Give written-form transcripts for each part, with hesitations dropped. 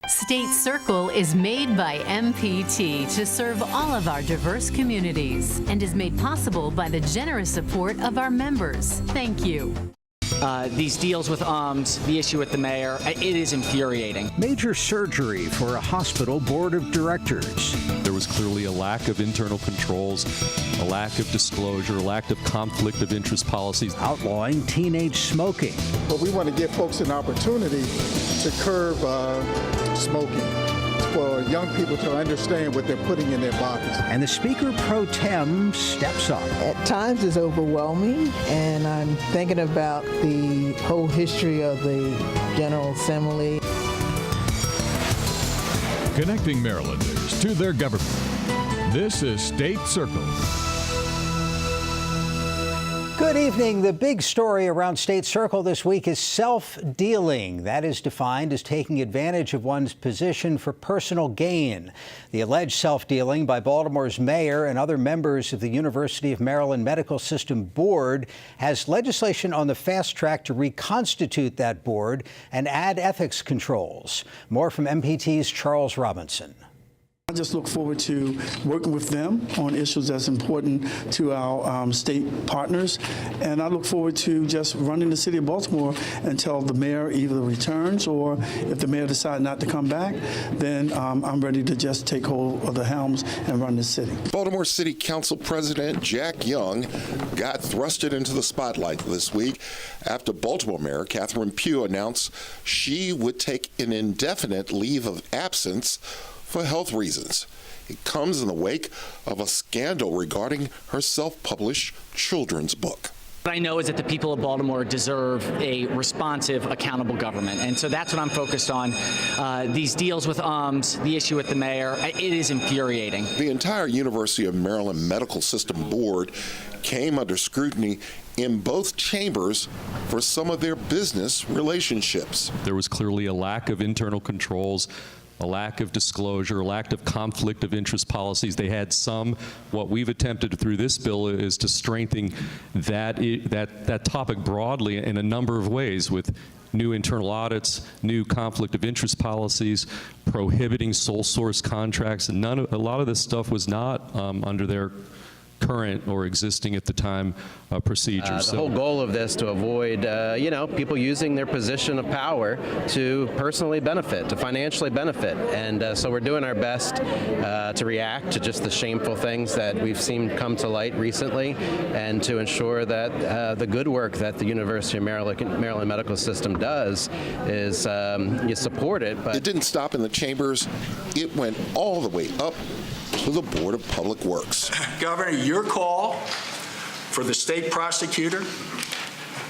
State Circle is made by MPT to serve all of our diverse communities and is made possible by the generous support of our members. Thank you. These deals with the issue with the mayor, it is infuriating. Major surgery for a hospital board of directors. There was clearly a lack of internal controls, a lack of disclosure, a lack of conflict of interest policies. Outlawing teenage smoking. But we want to give folks an opportunity to curb smoking, for young people to understand what they're putting in their bodies. And the Speaker Pro Tem steps up. At times it's overwhelming, and I'm thinking about the whole history of the General Assembly. Connecting Marylanders to their government. This is State Circle. Good evening. The big story around State Circle this week is self-dealing. That is defined as taking advantage of one's position for personal gain. The alleged self-dealing by Baltimore's mayor and other members of the University of Maryland Medical System Board has legislation on the fast track to reconstitute that board and add ethics controls. More from MPT's Charles Robinson. I just look forward to working with them on issues that's important to our state partners, and I look forward to just running the city of Baltimore until the mayor either returns, or if the mayor decides not to come back, then I'm ready to just take hold of the helms and run the city. Baltimore City Council President Jack Young got thrusted into the spotlight this week after Baltimore Mayor Catherine Pugh announced she would take an indefinite leave of absence for health reasons. It comes in the wake of a scandal regarding her self-published children's book. What I know is that the people of Baltimore deserve a responsive, accountable government, and so that's what I'm focused on. These deals with the issue with the mayor, it is infuriating. The entire University of Maryland Medical System Board came under scrutiny in both chambers for some of their business relationships. There was clearly a lack of internal controls, a lack of disclosure, a lack of conflict of interest policies. They had some. What we've attempted through this bill is to strengthen that topic broadly in a number of ways, with new internal audits, new conflict of interest policies, prohibiting sole source contracts. And a lot of this stuff was not under their current or existing at the time procedures. The whole goal of this to avoid, people using their position of power to personally benefit, to financially benefit. And so we're doing our best to react to just the shameful things that we've seen come to light recently, and to ensure that the good work that the University of Maryland Medical System does is you support it. But it didn't stop in the chambers. It went all the way up to the Board of Public Works. Governor, your call for the state prosecutor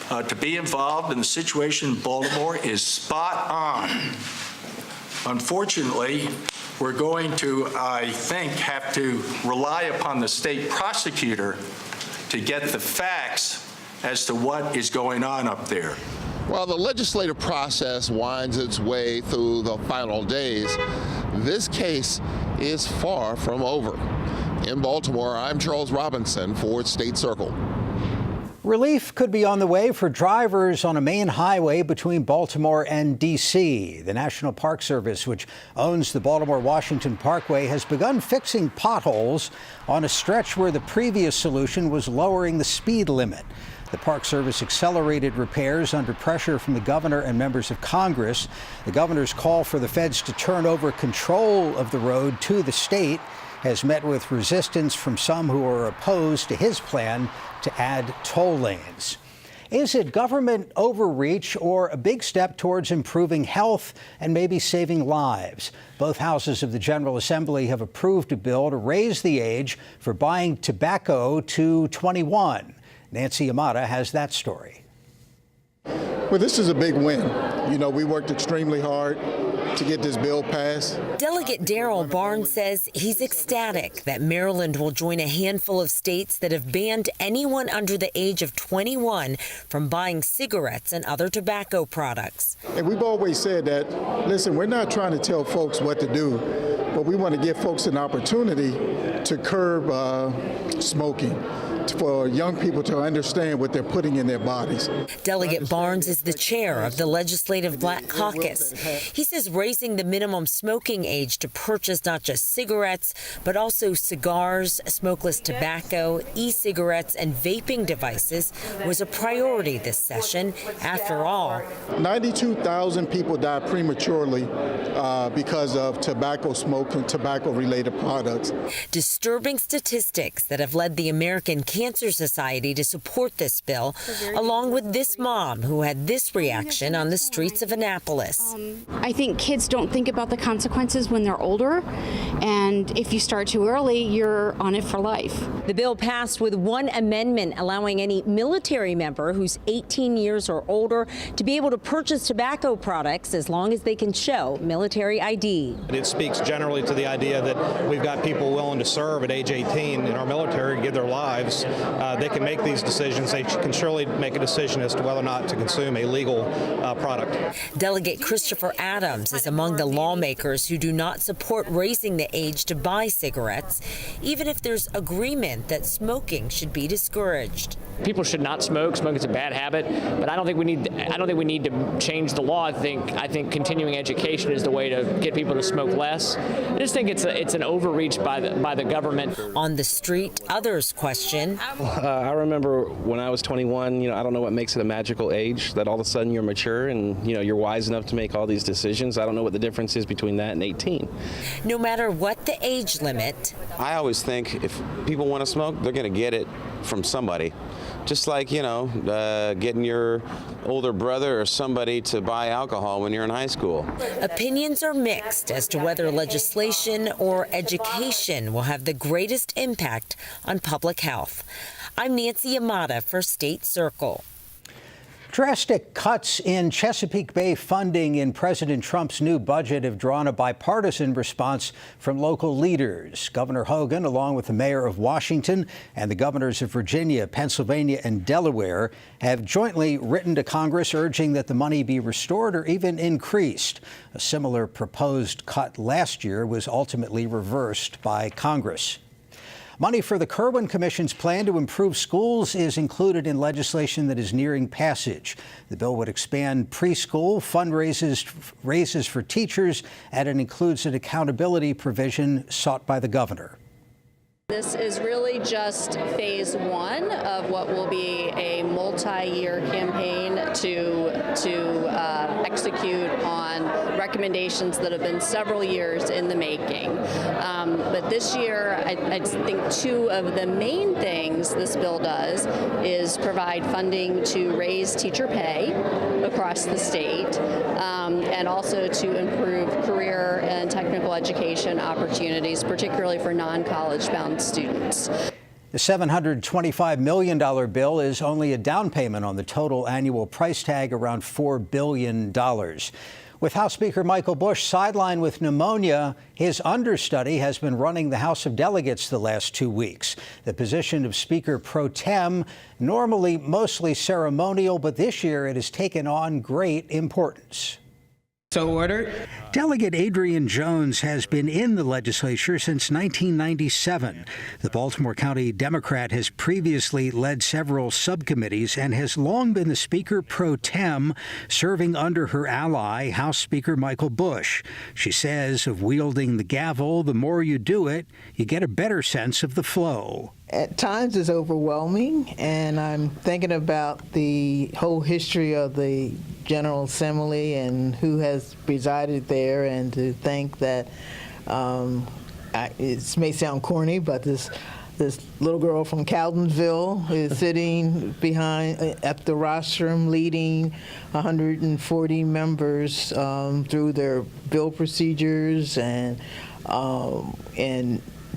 to be involved in the situation in Baltimore is spot on. Unfortunately, we're going to, I think, have to rely upon the state prosecutor to get the facts as to what is going on up there. While the legislative process winds its way through the final days, this case is far from over. In Baltimore, I'm Charles Robinson for State Circle. Relief could be on the way for drivers on a main highway between Baltimore and D.C. The National Park Service, which owns the BaltimoreWashington Parkway, has begun fixing potholes on a stretch where the previous solution was lowering the speed limit. The Park Service accelerated repairs under pressure from the governor and members of Congress. The governor's call for the feds to turn over control of the road to the state has met with resistance from some who are opposed to his plan to add toll lanes. Is it government overreach or a big step towards improving health and maybe saving lives? Both houses of the General Assembly have approved a bill to raise the age for buying tobacco to 21. Nancy Amata has that story. Well, this is a big win. We worked extremely hard to get this bill passed. Delegate Darrell Barnes says he's ecstatic that Maryland will join a handful of states that have banned anyone under the age of 21 from buying cigarettes and other tobacco products. And we've always said that, listen, we're not trying to tell folks what to do, but we want to give folks an opportunity to curb smoking. for young people to understand what they're putting in their bodies. Delegate Barnes is the chair of the Legislative Black Caucus. He says raising the minimum smoking age to purchase not just cigarettes, but also cigars, smokeless tobacco, e-cigarettes, and vaping devices was a priority this session. After all, 92,000 people died prematurely because of tobacco smoke and tobacco-related products. Disturbing statistics that have led the American Cancer Society to support this bill, along with this mom who had this reaction on the streets of Annapolis. I think kids don't think about the consequences when they're older, and if you start too early, you're on it for life. The bill passed with one amendment allowing any military member who's 18 years or older to be able to purchase tobacco products as long as they can show military ID. It speaks generally to the idea that we've got people willing to serve at age 18 in our military and give their lives. They can make these decisions. They can surely make a decision as to whether or not to consume a legal product. Delegate Christopher Adams is among the lawmakers who do not support raising the age to buy cigarettes, even if there's agreement that smoking should be discouraged. People should not smoke. Smoking's a bad habit, but I don't think we need to change the law. I think continuing education is the way to get people to smoke less. I just think it's an overreach by the government. On the street, others question. I remember when I was 21, I don't know what makes it a magical age that all of a sudden you're mature and, you're wise enough to make all these decisions. I don't know what the difference is between that and 18. No matter what the age limit. I always think if people want to smoke, they're going to get it from somebody. Just like, getting your older brother or somebody to buy alcohol when you're in high school. Opinions are mixed as to whether legislation or education will have the greatest impact on public health. I'm Nancy Yamada for State Circle. Drastic cuts in Chesapeake Bay funding in President Trump's new budget have drawn a bipartisan response from local leaders. Governor Hogan, along with the mayor of Washington and the governors of Virginia, Pennsylvania, and Delaware, have jointly written to Congress urging that the money be restored or even increased. A similar proposed cut last year was ultimately reversed by Congress. Money for the Kirwan Commission's plan to improve schools is included in legislation that is nearing passage. The bill would expand preschool raises for teachers, and it includes an accountability provision sought by the governor. This is really just phase one of what will be a multi-year campaign to execute on recommendations that have been several years in the making. But this year, I think two of the main things this bill does is provide funding to raise teacher pay across the state and also to improve career and technical education opportunities, particularly for non-college bound students. The $725 million bill is only a down payment on the total annual price tag, around $4 billion. With House Speaker Michael Bush sidelined with pneumonia, his understudy has been running the House of Delegates the last 2 weeks. The position of Speaker Pro Tem, normally mostly ceremonial, but this year it has taken on great importance. So ordered. Delegate Adrian Jones has been in the legislature since 1997. The Baltimore County Democrat has previously led several subcommittees and has long been the Speaker Pro Tem, serving under her ally, House Speaker Michael Bush. She says of wielding the gavel, the more you do it, you get a better sense of the flow. At times it's overwhelming, and I'm thinking about the whole history of the General Assembly and who has presided there, and to think that it may sound corny, but this little girl from Cowdensville is sitting behind at the rostrum leading 140 members through their bill procedures and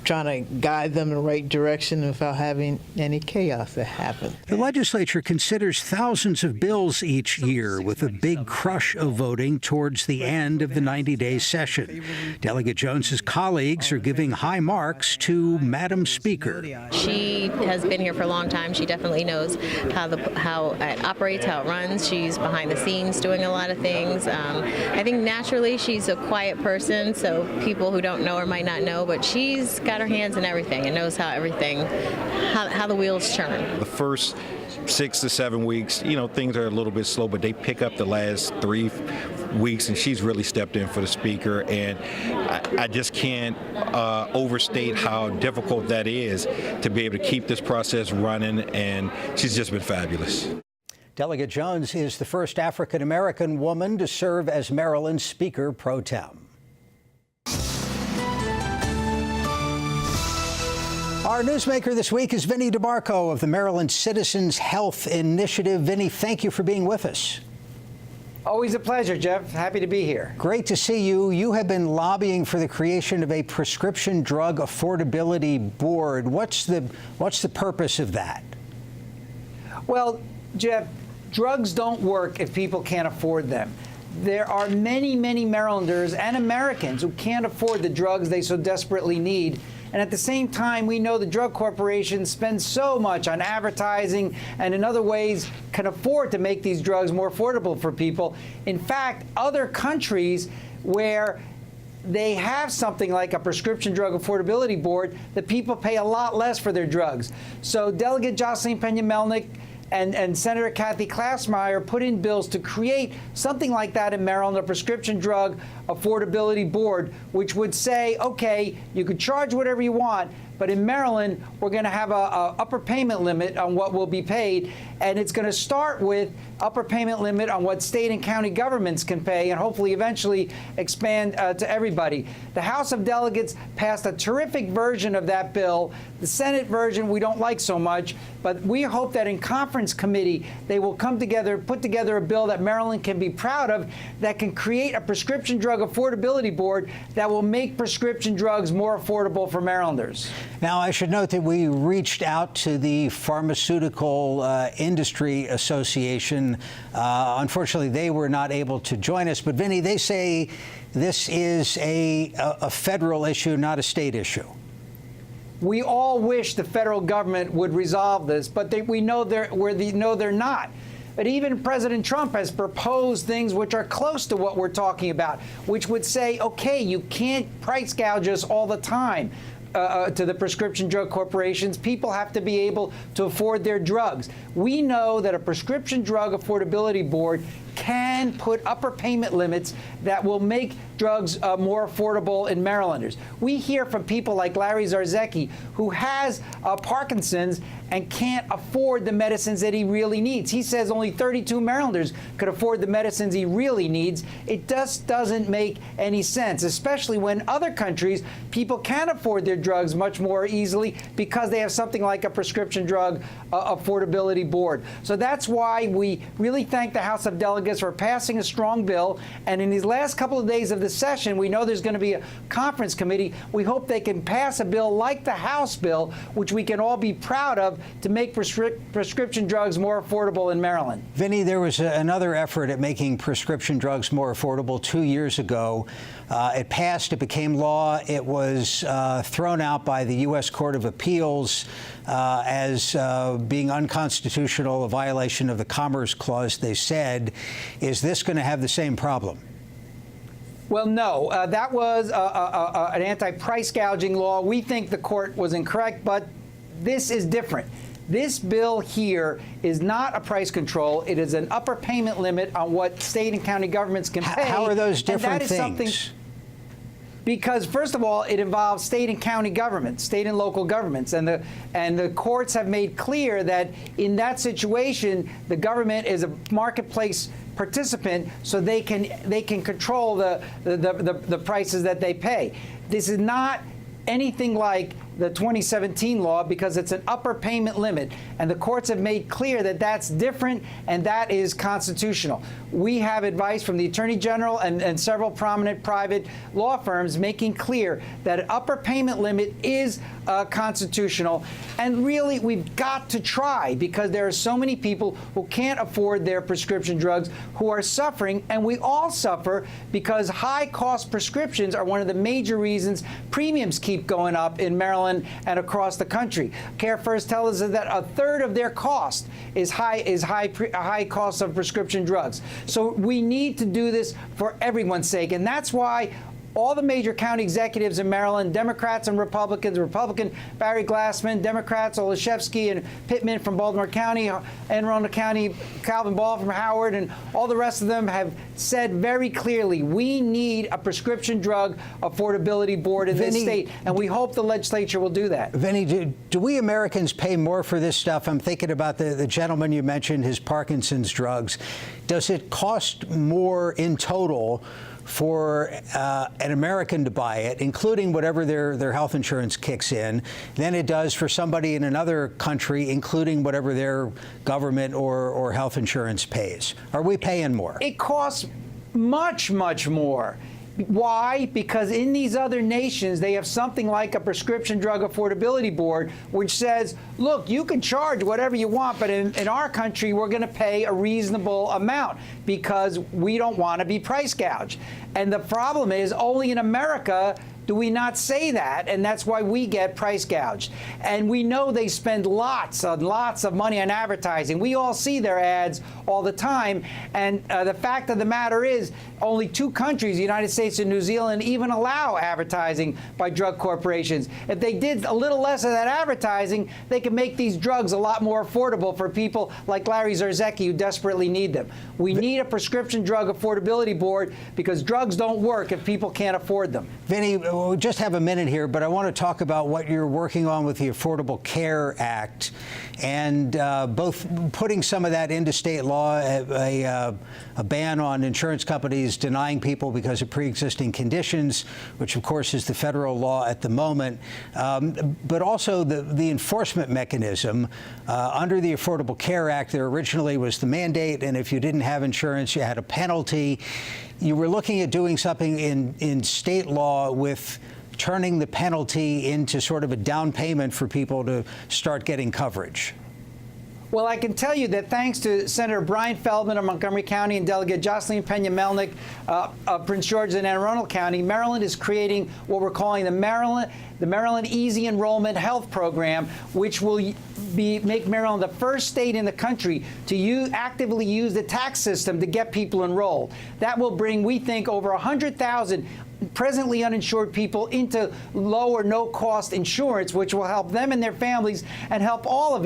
trying to guide them in the right direction without having any chaos that happen. The legislature considers thousands of bills each year, with a big crush of voting towards the end of the 90-day session. Delegate Jones's colleagues are giving high marks to Madam Speaker. She has been here for a long time. She definitely knows how it operates, how it runs. She's behind the scenes doing a lot of things. I think naturally she's a quiet person, so people who don't know her might not know, but she's got got her hands in everything and knows how the wheels turn. The first 6 to 7 weeks, things are a little bit slow, but they pick up the last 3 weeks, and she's really stepped in for the speaker. And I just can't overstate how difficult that is to be able to keep this process running, and she's just been fabulous. Delegate Jones is the first African-American woman to serve as Maryland's Speaker Pro Tem. Our newsmaker this week is Vinny DeMarco of the Maryland Citizens Health Initiative. Vinny, thank you for being with us. Always a pleasure, Jeff. Happy to be here. Great to see you. You have been lobbying for the creation of a prescription drug affordability board. What's the purpose of that? Well, Jeff, drugs don't work if people can't afford them. There are many, many Marylanders and Americans who can't afford the drugs they so desperately need. And at the same time, we know the drug corporations spend so much on advertising and in other ways can afford to make these drugs more affordable for people. In fact, other countries where they have something like a prescription drug affordability board, the people pay a lot less for their drugs. So Delegate Jocelyn Pena-Melnick and Senator Kathy Klassmeyer put in bills to create something like that in Maryland, a prescription drug affordability board, which would say, okay, you could charge whatever you want, but in Maryland, we're going to have a upper payment limit on what will be paid, and it's going to start with upper payment limit on what state and county governments can pay, and hopefully eventually expand to everybody. The House of Delegates passed a terrific version of that bill. The Senate version we don't like so much, but we hope that in conference committee they will come together, put together a bill that Maryland can be proud of, that can create a prescription drug affordability board that will make prescription drugs more affordable for Marylanders. Now, I should note that we reached out to the Pharmaceutical Industry Association. Unfortunately, they were not able to join us. But, Vinny, they say this is a federal issue, not a state issue. We all wish the federal government would resolve this, but we know they're not. But even President Trump has proposed things which are close to what we're talking about, which would say, okay, you can't price gouge us all the time. To the prescription drug corporations, people have to be able to afford their drugs. We know that a prescription drug affordability board can put upper payment limits that will make drugs more affordable in Marylanders. We hear from people like Larry Zarzecki, who has Parkinson's and can't afford the medicines that he really needs. He says only 32 Marylanders could afford the medicines he really needs. It just doesn't make any sense, especially when other countries, people can afford their drugs much more easily because they have something like a prescription drug affordability board. So that's why we really thank the House of Delegates for passing a strong bill. And in these last couple of days of the session, we know there's going to be a conference committee. We hope they can pass a bill like the House bill, which we can all be proud of, to make prescription drugs more affordable in Maryland. Vinny, there was another effort at making prescription drugs more affordable 2 years ago. It passed, it became law. It was thrown out by the U.S. Court of Appeals as being unconstitutional, a violation of the Commerce Clause, they said. Is this going to have the same problem? Well, no. That was an anti-price gouging law. We think the court was incorrect, but this is different. This bill here is not a price control. It is an upper payment limit on what state and county governments can pay. How are those different things? Something, because, first of all, it involves state and county governments, state and local governments. And the courts have made clear that in that situation, the government is a marketplace participant, so they can control the prices that they pay. This is not anything like the 2017 law because it's an upper payment limit, and the courts have made clear that that's different and that is constitutional. We have advice from the Attorney General and several prominent private law firms making clear that an upper payment limit is constitutional, and really we've got to try because there are so many people who can't afford their prescription drugs who are suffering, and we all suffer because high-cost prescriptions are one of the major reasons premiums keep going up in Maryland and across the country. CareFirst tells us that a third of their cost is high cost of prescription drugs. So we need to do this for everyone's sake, and that's why all the major county executives in Maryland, Democrats and Republicans, Republican Barry Glassman, Democrats Olszewski and Pittman from Baltimore County, Anne Arundel County, Calvin Ball from Howard, and all the rest of them have said very clearly, we need a prescription drug affordability board in this state, and we hope the legislature will do that. Vinny, do we Americans pay more for this stuff? I'm thinking about the gentleman you mentioned, his Parkinson's drugs. Does it cost more in total for an American to buy it, including whatever their health insurance kicks in, than it does for somebody in another country, including whatever their government or health insurance pays? Are we paying more? It costs much, much more. Why? Because in these other nations, they have something like a prescription drug affordability board, which says, look, you can charge whatever you want, but in our country, we're going to pay a reasonable amount because we don't want to be price gouged. And the problem is only in America do we not say that, and that's why we get price gouged. And we know they spend lots and lots of money on advertising. We all see their ads all the time, and the fact of the matter is only 2 countries, the United States and New Zealand, even allow advertising by drug corporations. If they did a little less of that advertising, they could make these drugs a lot more affordable for people like Larry Zarzecki who desperately need them. We need a prescription drug affordability board because drugs don't work if people can't afford them. Vinny, we just have a minute here, but I want to talk about what you're working on with the Affordable Care Act and both putting some of that into state law, a ban on insurance companies denying people because of pre-existing conditions, which of course is the federal law at the moment, but also the enforcement mechanism. Under the Affordable Care Act, there originally was the mandate, and if you didn't have insurance, you had a penalty. You were looking at doing something in state law with turning the penalty into sort of a down payment for people to start getting coverage. Well, I can tell you that thanks to Senator Brian Feldman of Montgomery County and Delegate Jocelyn Pena-Melnick of Prince George's and Anne Arundel County, Maryland is creating what we're calling the Maryland Easy Enrollment Health Program, which will make Maryland the first state in the country to actively use the tax system to get people enrolled. That will bring, we think, over 100,000 presently uninsured people into low or no cost insurance, which will help them and their families and help all of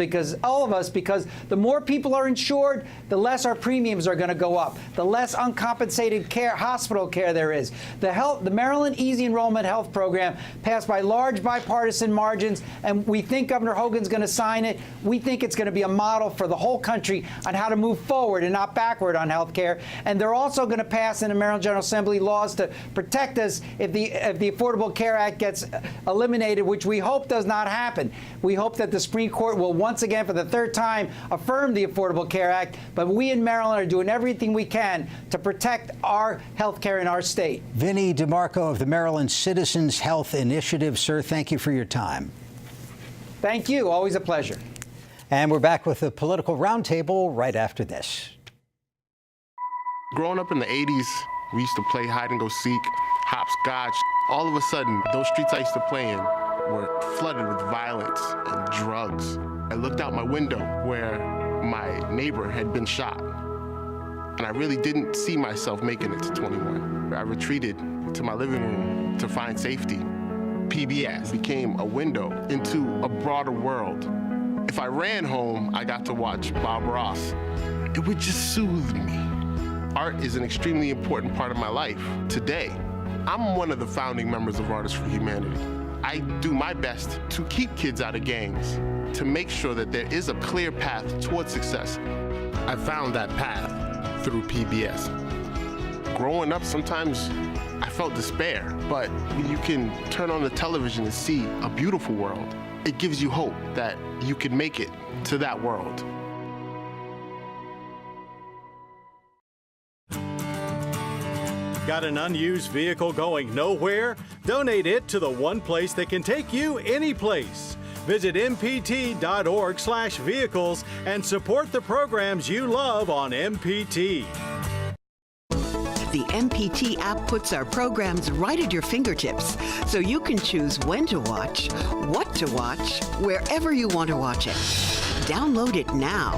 us because the more people are insured, the less our premiums are going to go up, the less uncompensated hospital care there is. The Maryland Easy Enrollment Health Program passed by large bipartisan margins, and we think Governor Hogan's going to sign it. We think it's going to be a model for the whole country on how to move forward and not backward on health care. And they're also going to pass in the Maryland General Assembly laws to protect us if the Affordable Care Act gets eliminated, which we hope does not happen. We hope that the Supreme Court will once again, for the 3rd time, affirm the Affordable Care Act. But we in Maryland are doing everything we can to protect our health care in our state. Vinny DeMarco of the Maryland Citizens Health Initiative. Sir, thank you for your time. Thank you. Always a pleasure. And we're back with the Political Roundtable right after this. Growing up in the 80s, we used to play hide and go seek, hopscotch. All of a sudden, those streets I used to play in were flooded with violence and drugs. I looked out my window where my neighbor had been shot, and I really didn't see myself making it to 21. I retreated to my living room to find safety. PBS became a window into a broader world. If I ran home, I got to watch Bob Ross. It would just soothe me. Art is an extremely important part of my life today. I'm one of the founding members of Artists for Humanity. I do my best to keep kids out of gangs, to make sure that there is a clear path towards success. I found that path through PBS. Growing up, sometimes I felt despair, but when you can turn on the television and see a beautiful world, it gives you hope that you can make it to that world. Got an unused vehicle going nowhere? Donate it to the one place that can take you any place. Visit mpt.org/vehicles and support the programs you love on MPT. The MPT app puts our programs right at your fingertips, so you can choose when to watch, what to watch, wherever you want to watch it. Download it now.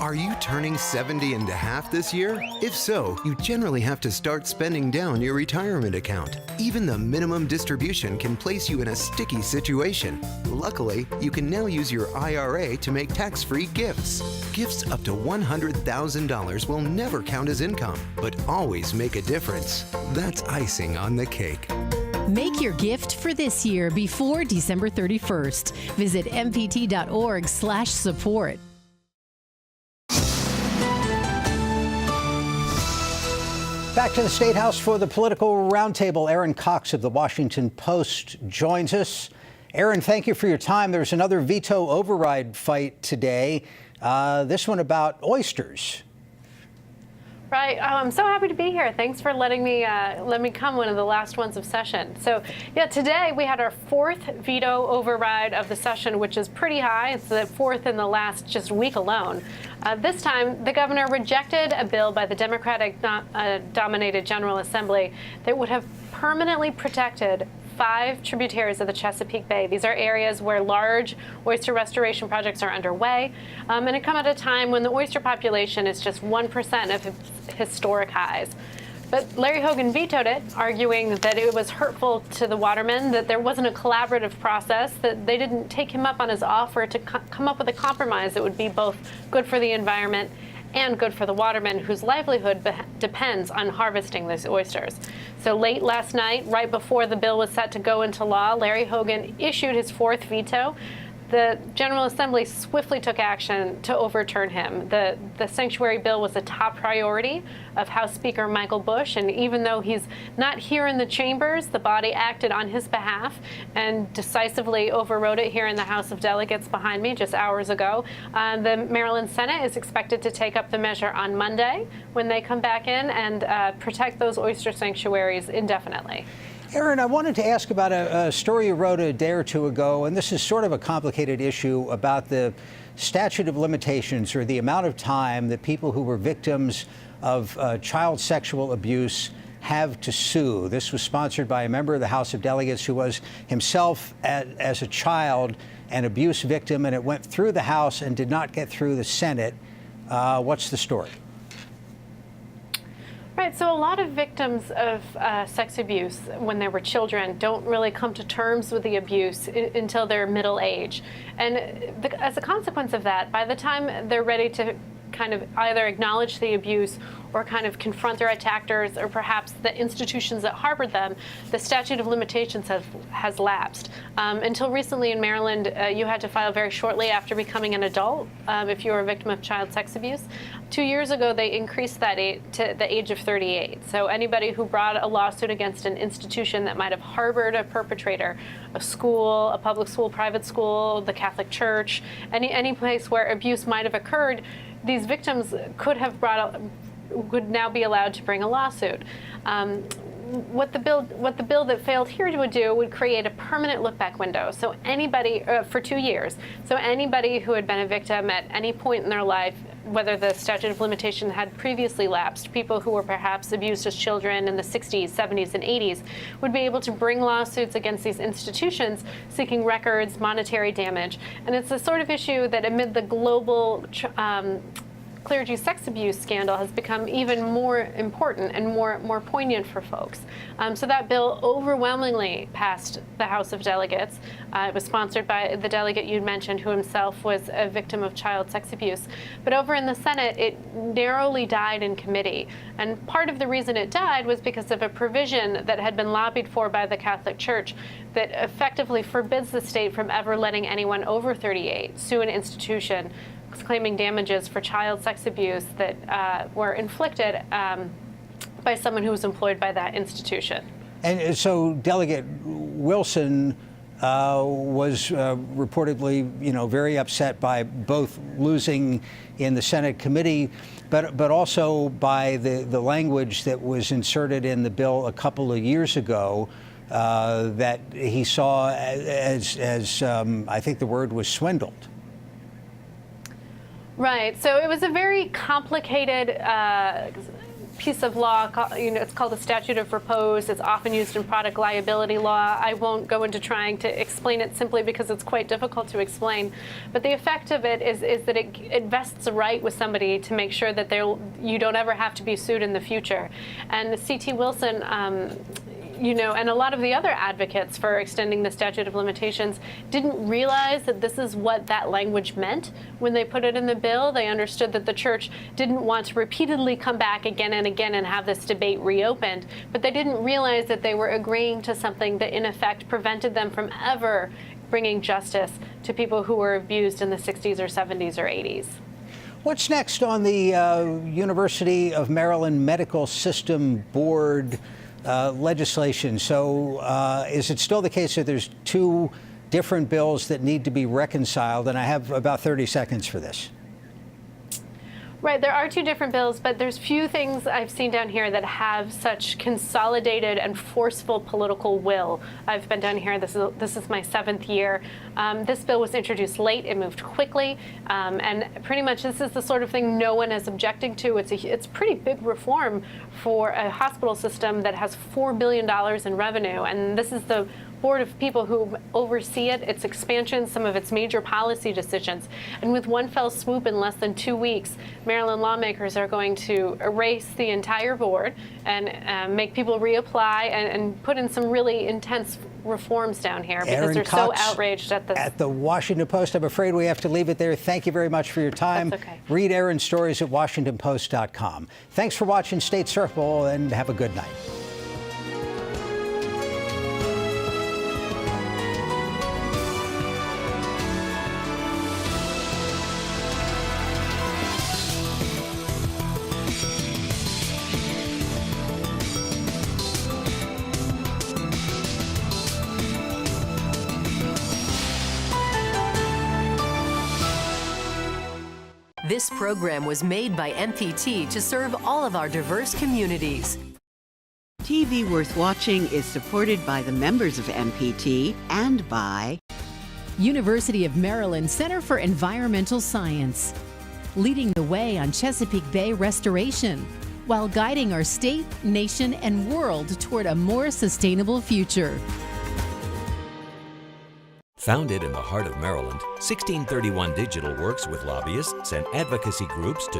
Are you turning 70 into half this year? If so, you generally have to start spending down your retirement account. Even the minimum distribution can place you in a sticky situation. Luckily, you can now use your IRA to make tax-free gifts. Gifts up to $100,000 will never count as income, but always make a difference. That's icing on the cake. Make your gift for this year before December 31st. Visit mpt.org/support. Back to the State House for the political roundtable. Aaron Cox of the Washington Post joins us. Aaron, thank you for your time. There's another veto override fight today. This one about oysters. Right. I'm so happy to be here. Thanks for letting me come one of the last ones of session. So, yeah, today we had our fourth veto override of the session, which is pretty high. It's the fourth in the last just week alone. This time, the governor rejected a bill by the Democratic-dominated General Assembly that would have permanently protected 5 tributaries of the Chesapeake Bay. These are areas where large oyster restoration projects are underway, and it come at a time when the oyster population is just 1% of historic highs. But Larry Hogan vetoed it, arguing that it was hurtful to the watermen, that there wasn't a collaborative process, that they didn't take him up on his offer to come up with a compromise that would be both good for the environment and good for the watermen whose livelihood depends on harvesting these oysters. So late last night, right before the bill was set to go into law, Larry Hogan issued his fourth veto. The General Assembly swiftly took action to overturn him. The sanctuary bill was a top priority of House Speaker Michael Bush, and even though he's not here in the chambers, the body acted on his behalf and decisively overrode it here in the House of Delegates behind me just hours ago. The Maryland Senate is expected to take up the measure on Monday when they come back in and protect those oyster sanctuaries indefinitely. Aaron, I wanted to ask about a story you wrote a day or two ago, and this is sort of a complicated issue about the statute of limitations, or the amount of time that people who were victims of child sexual abuse have to sue. This was sponsored by a member of the House of Delegates who was himself, as a child, an abuse victim, and it went through the House and did not get through the Senate. What's the story? Right, so a lot of victims of sex abuse when they were children don't really come to terms with the abuse until their middle age. And as a consequence of that, by the time they're ready to kind of either acknowledge the abuse or kind of confront their attackers, or perhaps the institutions that harbored them, the statute of limitations has lapsed. Until recently in Maryland, you had to file very shortly after becoming an adult if you were a victim of child sex abuse. 2 years ago, they increased that to the age of 38. So anybody who brought a lawsuit against an institution that might have harbored a perpetrator, a school, a public school, private school, the Catholic Church, any place where abuse might have occurred, these victims would now be allowed to bring a lawsuit. What the bill that failed here would do would create a permanent look-back window. So anybody for 2 years. So anybody who had been a victim at any point in their life, whether the statute of limitation had previously lapsed, people who were perhaps abused as children in the 60s, 70s, and 80s, would be able to bring lawsuits against these institutions seeking records, monetary damage. And it's the sort of issue that amid the global clergy sex abuse scandal has become even more important and more poignant for folks. So that bill overwhelmingly passed the House of Delegates. It was sponsored by the delegate you mentioned, who himself was a victim of child sex abuse. But over in the Senate, it narrowly died in committee. And part of the reason it died was because of a provision that had been lobbied for by the Catholic Church that effectively forbids the state from ever letting anyone over 38 sue an institution claiming damages for child sex abuse that were inflicted by someone who was employed by that institution. And so Delegate Wilson was reportedly, very upset by both losing in the Senate committee, but also by the language that was inserted in the bill a couple of years ago that he saw as I think the word was swindled. Right. So it was a very complicated piece of law. It's called the statute of repose. It's often used in product liability law. I won't go into trying to explain it simply because it's quite difficult to explain. But the effect of it is that it vests a right with somebody to make sure that you don't ever have to be sued in the future. And C.T. Wilson, and a lot of the other advocates for extending the statute of limitations didn't realize that this is what that language meant when they put it in the bill. They understood that the church didn't want to repeatedly come back again and again and have this debate reopened, but they didn't realize that they were agreeing to something that in effect prevented them from ever bringing justice to people who were abused in the 60s or 70s or 80s. What's next on the University of Maryland Medical System Board legislation? So is it still the case that there's two different bills that need to be reconciled? And I have about 30 seconds for this. Right, there are two different bills, but there's few things I've seen down here that have such consolidated and forceful political will. I've been down here, this is my 7th year. This bill was introduced late, it moved quickly, and pretty much this is the sort of thing no one is objecting to. It's pretty big reform for a hospital system that has $4 billion in revenue, and this is the board of people who oversee it, its expansion, some of its major policy decisions. And with one fell swoop in less than 2 weeks, Maryland lawmakers are going to erase the entire board and make people reapply and put in some really intense reforms down here because Erin they're Cox so outraged at this. At the Washington Post, I'm afraid we have to leave it there. Thank you very much for your time. That's okay. Read Erin's stories at WashingtonPost.com. Thanks for watching State Circle and have a good night. This program was made by MPT to serve all of our diverse communities. TV Worth Watching is supported by the members of MPT and by University of Maryland Center for Environmental Science, leading the way on Chesapeake Bay restoration while guiding our state, nation, and world toward a more sustainable future. Founded in the heart of Maryland, 1631 Digital works with lobbyists and advocacy groups to